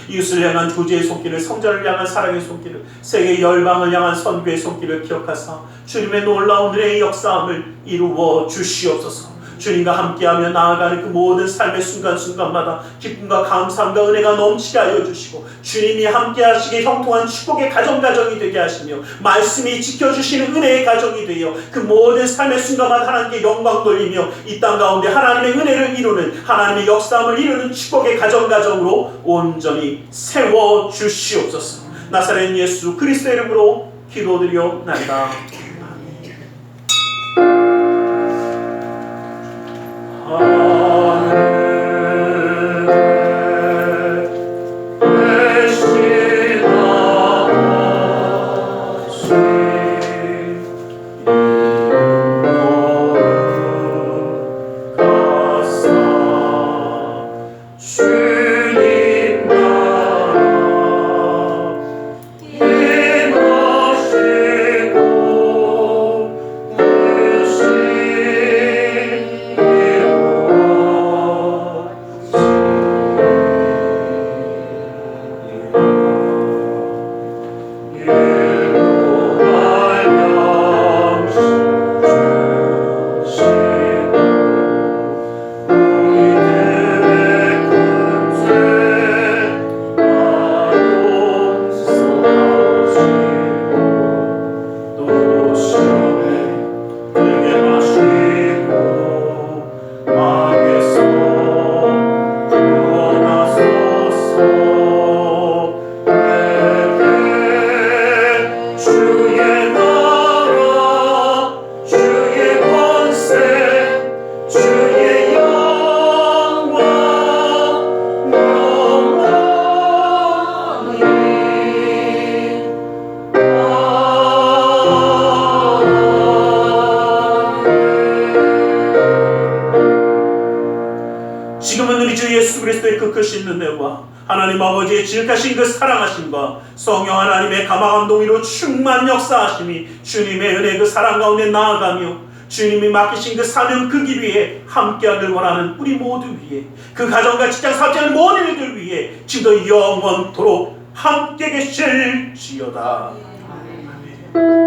이웃을 향한 구제의 손길을, 성자를 향한 사랑의 손길을, 세계 열방을 향한 선교의 손길을 기억하사 주님의 놀라운 은혜의 역사함을 이루어 주시옵소서. 주님과 함께하며 나아가는 그 모든 삶의 순간순간마다 기쁨과 감사함과 은혜가 넘치게 하여 주시고 주님이 함께하시기에 형통한 축복의 가정이 되게 하시며 말씀이 지켜주시는 은혜의 가정이 되어 그 모든 삶의 순간마다 하나님께 영광 돌리며 이 땅 가운데 하나님의 은혜를 이루는 하나님의 역사함을 이루는 축복의 가정으로 온전히 세워 주시옵소서. 나사렛 예수 그리스도의 이름으로 기도드리옵나이다. 하나님 아버지의 지극하신 그 사랑하심과 성령 하나님의 감화감동으로 충만 역사하심이 주님의 은혜 그 사랑 가운데 나아가며 주님이 맡기신 그 사명 그 길 위에 함께하길 원하는 우리 모두 위에 그 가정과 직장 사업자의 모든 일들 위에 지금도 영원토록 함께 계실지어다. 아멘.